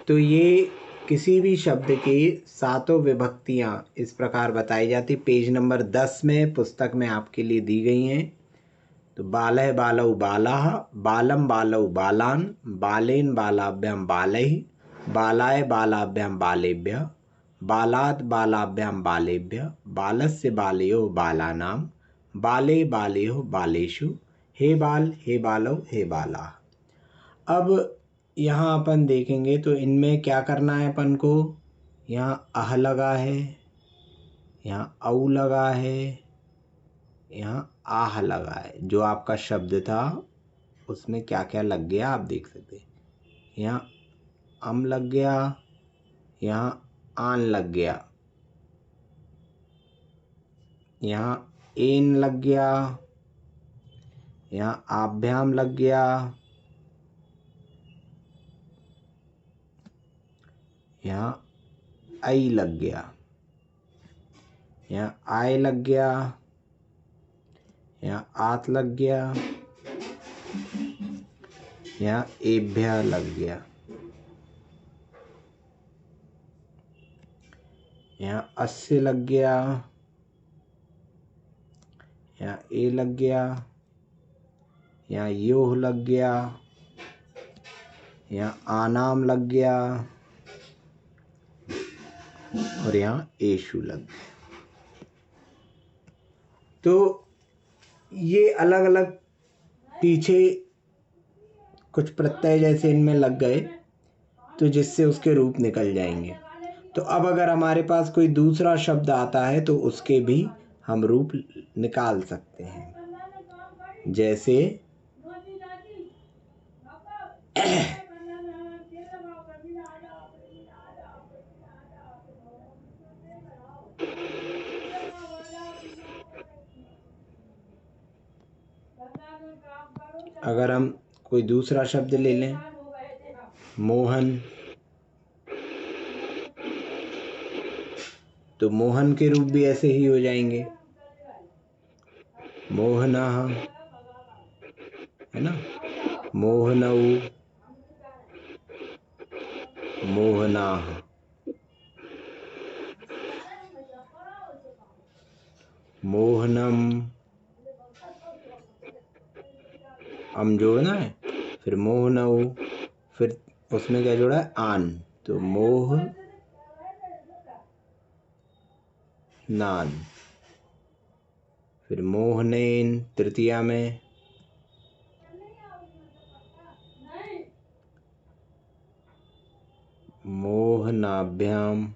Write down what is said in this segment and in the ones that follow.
तो ये किसी भी शब्द के सातों विभक्तियाँ इस प्रकार बताई जाती। पेज नंबर 10 में पुस्तक में आपके लिए दी गई हैं। तो बालः बालौ बालाः, बालं बालौ बालान्, बालेन बालाभ्यां बालैः, बालाय बालाभ्यां बालेभ्यः, बालात् बालाभ्यां बालेभ्यः, बालस्य बालयोः बालानां, बाले बालयोः बालेषु, हे बाल हे बालौ हे बालाः। अब यहाँ अपन देखेंगे तो इनमें क्या करना है अपन को। यहाँ अह लगा है, यहाँ औ लगा है, यहाँ आह लगा है। जो आपका शब्द था उसमें क्या क्या लग गया आप देख सकते हैं। यहाँ अम लग गया, यहाँ आन लग गया, यहाँ एन लग गया, यहाँ आभ्याम लग गया, यहाँ आई लग गया, यहाँ आय लग गया, यहाँ आत लग गया, यहाँ एभ्या लग गया, यहाँ अस्य लग गया, यहाँ ए लग गया, यहाँ योह लग गया, यहाँ आनाम लग गया और यहाँ एशु लग गया। तो ये अलग अलग पीछे कुछ प्रत्यय जैसे इनमें लग गए तो जिससे उसके रूप निकल जाएंगे। तो अब अगर हमारे पास कोई दूसरा शब्द आता है तो उसके भी हम रूप निकाल सकते हैं। जैसे अगर हम कोई दूसरा शब्द ले लें, मोहन, तो मोहन के रूप भी ऐसे ही हो जाएंगे, मोहना है ना, मोहनऊ, मोहना, मोहनम, हम जोड़ना है, फिर मोहनऊ, फिर उसमें क्या जोड़ा है, आन, तो मोह नान, फिर मोहनेन तृतीया में, मोहनाभ्याम,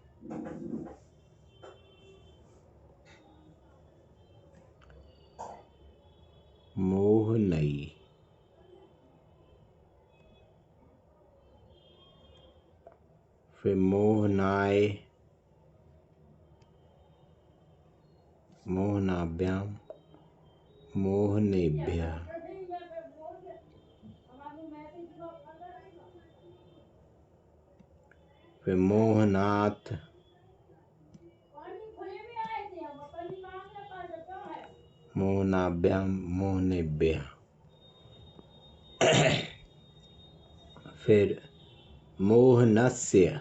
मोहनई, फिर मोहनाय, मोहनाभ्याम, मोहनेभ्यः, फिर मोहनाथ, मोहनाभ्याम, मोहनेभ्यः, फिर मोहनस्य,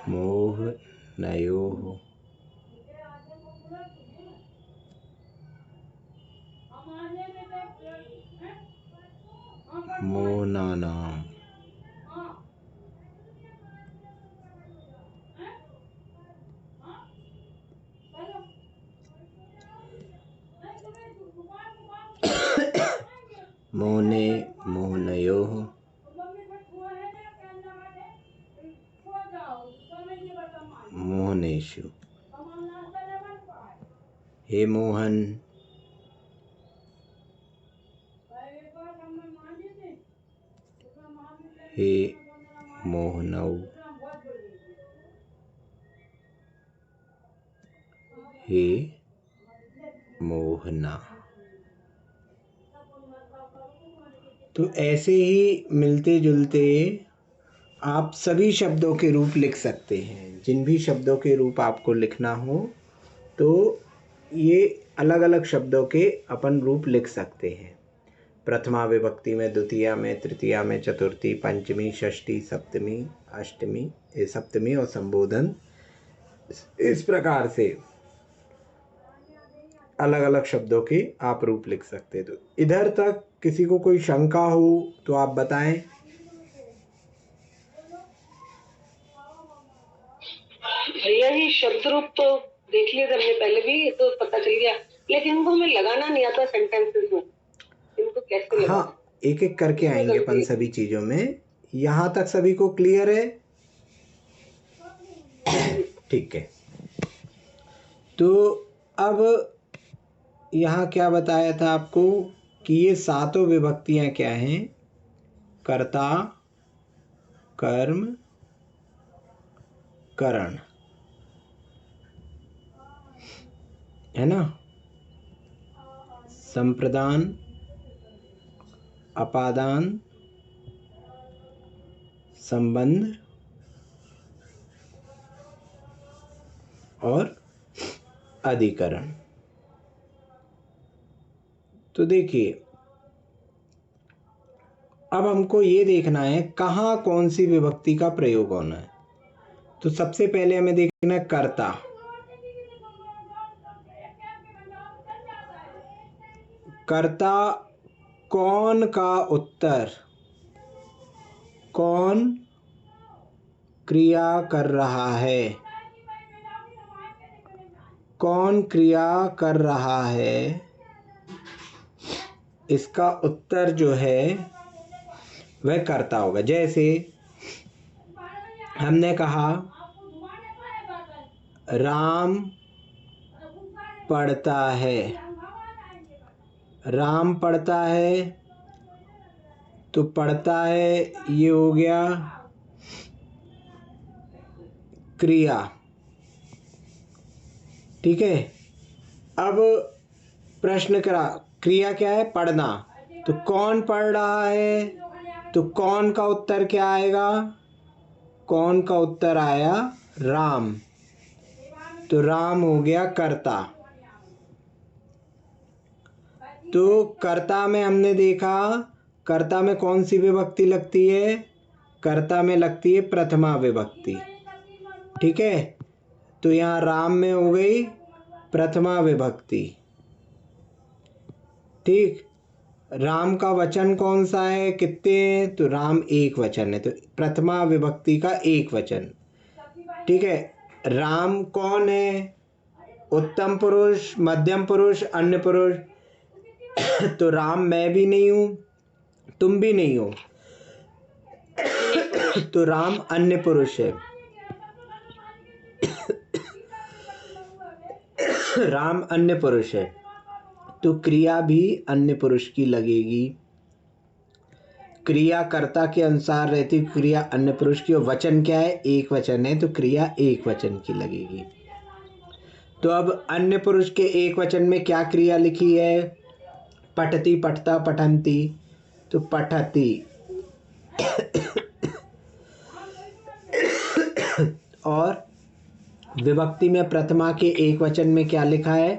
मोहनयोः, मोहनानां, मोहने मोहनयोः, मोहनेषु, हे मोहन, हे मोहनौ, हे मोहना। तो ऐसे ही मिलते जुलते आप सभी शब्दों के रूप लिख सकते हैं। जिन भी शब्दों के रूप आपको लिखना हो तो ये अलग अलग शब्दों के अपन रूप लिख सकते हैं। प्रथमा विभक्ति में, द्वितीया में, तृतीया में, चतुर्थी, पंचमी, षष्ठी, सप्तमी, अष्टमी, सप्तमी और संबोधन, इस प्रकार से अलग अलग शब्दों के आप रूप लिख सकते। तो इधर तक किसी को कोई शंका हो तो आप बताएं। भैया ये शब्द रूप तो देख लिए थे हमने पहले भी, तो पता चल गया, लेकिन इनको हमें लगाना नहीं आता सेंटेंसेस में, इनको कैसे लगाना? हाँ, एक एक करके आएंगे अपन सभी चीजों में। यहाँ तक सभी को क्लियर है? ठीक है। तो अब यहाँ क्या बताया था आपको कि ये सातों विभक्तियां क्या हैं? कर्ता, कर्म, करण, है ना? संप्रदान, अपादान, संबंध और अधिकरण। तो देखिए, अब हमको ये देखना है कहाँ कौन सी विभक्ति का प्रयोग होना है। तो सबसे पहले हमें देखना है कर्ता। कर्ता कौन का उत्तर, कौन क्रिया कर रहा है, कौन क्रिया कर रहा है, इसका उत्तर जो है वह कर्ता होगा। जैसे हमने कहा राम पढ़ता है, राम पढ़ता है, तो पढ़ता है ये हो गया क्रिया। ठीक है। अब प्रश्न करा, क्रिया क्या है? पढ़ना। तो कौन पढ़ रहा है? तो कौन का उत्तर क्या आएगा? कौन का उत्तर आया? राम। तो राम हो गया कर्ता। तो कर्ता में हमने देखा, कर्ता में कौन सी विभक्ति लगती है? कर्ता में लगती है प्रथमा विभक्ति। ठीक है। तो यहाँ राम में हो गई प्रथमा विभक्ति। ठीक। राम का वचन कौन सा है? कितने हैं? तो राम एक वचन है, तो प्रथमा विभक्ति का एक वचन। ठीक है। राम कौन है? उत्तम पुरुष, मध्यम पुरुष, अन्य पुरुष। तो राम मैं भी नहीं हूं, तुम भी नहीं हो, तो राम अन्य पुरुष है। राम अन्य पुरुष है, तो क्रिया भी अन्य पुरुष की लगेगी। क्रिया कर्ता के अनुसार रहती, क्रिया अन्य पुरुष की, और वचन क्या है? एक वचन है, तो क्रिया एक वचन की लगेगी। तो अब अन्य पुरुष के एक वचन में क्या क्रिया लिखी है? पठती, पठता, पठंती। तो पठती और विभक्ति में प्रथमा के एक वचन में क्या लिखा है?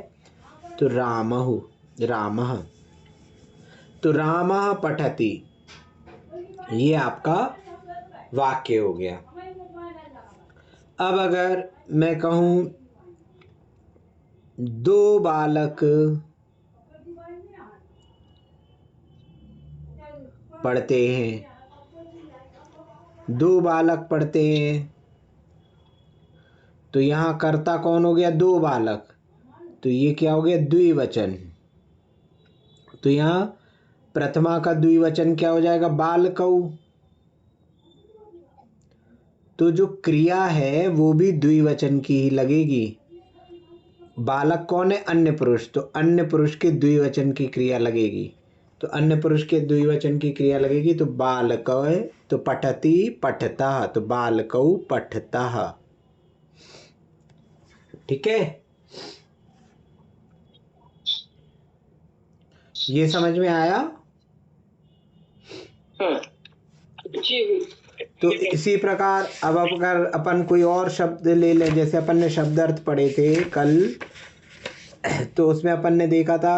तो रामहु, रामः। तो रामः पठति, ये आपका वाक्य हो गया। अब अगर मैं कहूं दो बालक पढ़ते हैं, दो बालक पढ़ते हैं, तो यहाँ कर्ता कौन हो गया? दो बालक। तो ये क्या हो गया? द्विवचन। तो यहाँ प्रथमा का द्विवचन क्या हो जाएगा? बालकौ। तो जो क्रिया है वो भी द्विवचन की ही लगेगी। बालक कौन है? अन्य पुरुष, तो अन्य पुरुष के द्विवचन की क्रिया लगेगी। तो अन्य पुरुष के द्विवचन की क्रिया लगेगी, तो बालकौ, तो पठति, पठता, तो बालकौ पठतः। ठीक है। ये समझ में आया? जी। तो इसी प्रकार अब अगर अपन कोई और शब्द ले लें, जैसे अपन ने शब्द अर्थ पढ़े थे कल, तो उसमें अपन ने देखा था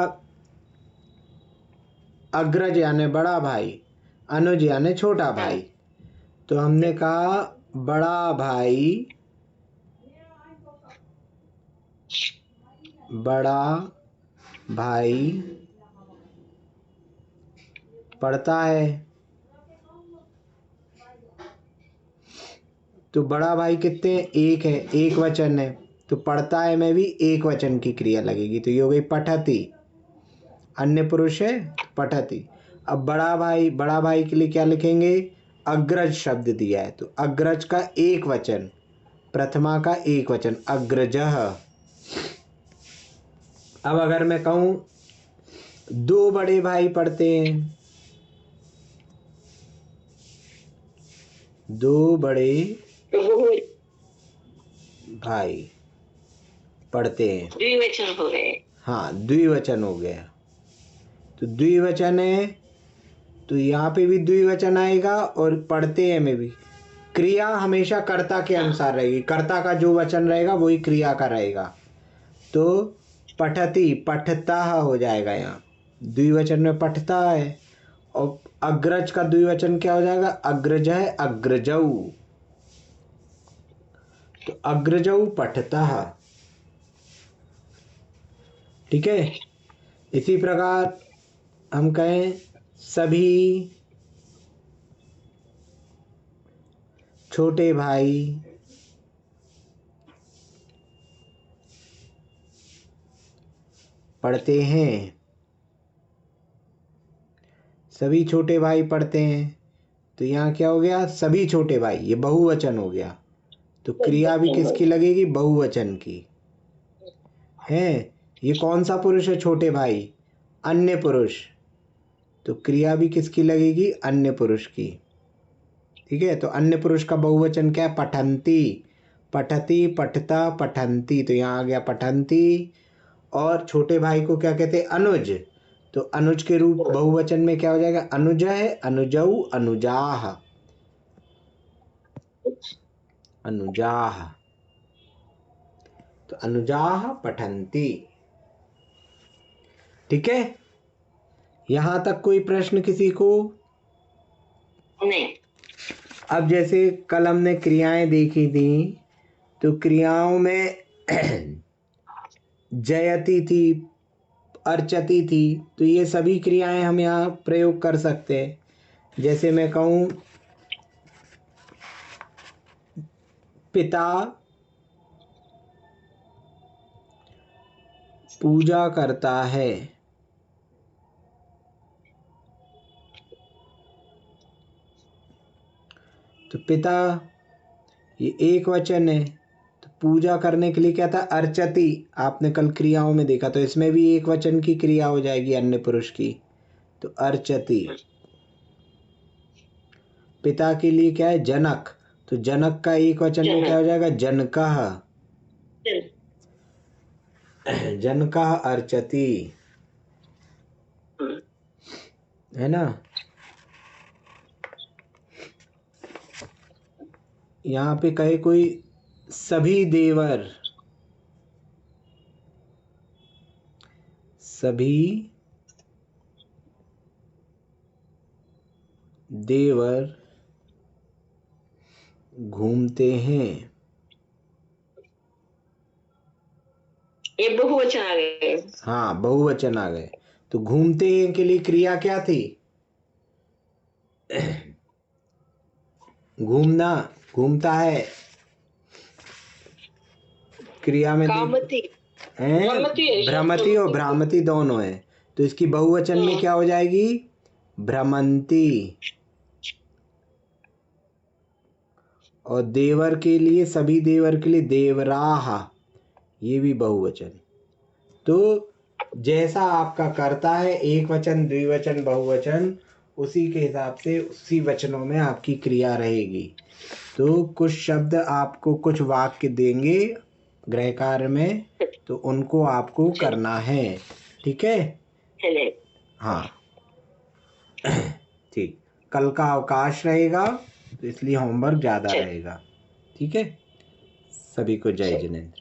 अग्रज यानी बड़ा भाई, अनुज यानी छोटा भाई। तो हमने कहा बड़ा भाई पढ़ता है। तो बड़ा भाई कितने हैं? एक है, एक वचन है, तो पढ़ता है में भी एक वचन की क्रिया लगेगी, तो ये हो गई पठति। अन्य पुरुष है पठति। अब बड़ा भाई के लिए क्या लिखेंगे? अग्रज शब्द दिया है, तो अग्रज का एक वचन, प्रथमा का एक वचन, अग्रजः। अब अगर मैं कहूं दो बड़े भाई पढ़ते हैं, दो बड़े भाई पढ़ते हैं, द्विवचन हो गए। हाँ द्विवचन हो गया। तो द्विवचन है तो यहाँ पे भी द्विवचन आएगा और पढ़ते हैं में भी। क्रिया हमेशा कर्ता के अनुसार रहेगी, कर्ता का जो वचन रहेगा वही क्रिया का रहेगा। तो पठति पठता हो जाएगा, यहाँ द्विवचन में पठता है। और अग्रज का द्विवचन क्या हो जाएगा? अग्रज है, अग्रजौ। तो अग्रजौ पठता। ठीक है। इसी प्रकार हम कहें सभी छोटे भाई पढ़ते हैं, सभी छोटे भाई पढ़ते हैं। तो यहाँ क्या हो गया? सभी छोटे भाई, ये बहुवचन हो गया, तो क्रिया भी किसकी लगेगी? बहुवचन की है। ये कौन सा पुरुष है? छोटे भाई, अन्य पुरुष, तो क्रिया भी किसकी लगेगी? अन्य पुरुष की। ठीक है। तो अन्य पुरुष का बहुवचन क्या है? पठंती, पठति, पठता, पठंती। तो यहाँ आ गया पठंती। और छोटे भाई को क्या कहते हैं? अनुज। तो अनुज के रूप बहुवचन में क्या हो जाएगा? अनुज है, अनुजौ, अनुजाह, अनुजाह। तो अनुजाह पठंती। ठीक है। यहां तक कोई प्रश्न किसी को? नहीं। अब जैसे कल हमने क्रियाएं देखी थी, तो क्रियाओं में जयति थी, अर्चति थी, तो ये सभी क्रियाएं हम यहाँ प्रयोग कर सकते हैं। जैसे मैं कहूँ पिता पूजा करता है, तो पिता ये एक वचन है, तो पूजा करने के लिए क्या था? अर्चति। आपने कल क्रियाओं में देखा, तो इसमें भी एक वचन की क्रिया हो जाएगी अन्य पुरुष की, तो अर्चति। पिता के लिए क्या है? जनक, तो जनक का एक वचन में क्या हो जाएगा? जनकः, जनकः अर्चति, है ना। यहाँ पे कहे कोई सभी देवर, सभी देवर घूमते हैं, ये बहुवचन आ गए। हाँ बहुवचन आ गए। तो घूमते हैं के लिए क्रिया क्या थी? घूमना, घूमता है। क्रिया में कामति हैं, भ्रमति और भ्रामति दोनों है, तो इसकी बहुवचन में क्या हो जाएगी? भ्रमंती। और देवर के लिए, सभी देवर के लिए देवराह, ये भी बहुवचन। तो जैसा आपका करता है, एक वचन, द्विवचन, बहुवचन, उसी के हिसाब से उसी वचनों में आपकी क्रिया रहेगी। तो कुछ शब्द आपको, कुछ वाक्य देंगे गृह कार्य में, तो उनको आपको करना है। ठीक है। हाँ ठीक। कल का अवकाश रहेगा, तो इसलिए होमवर्क ज़्यादा रहेगा। ठीक है। सभी को जय जिनेंद्र।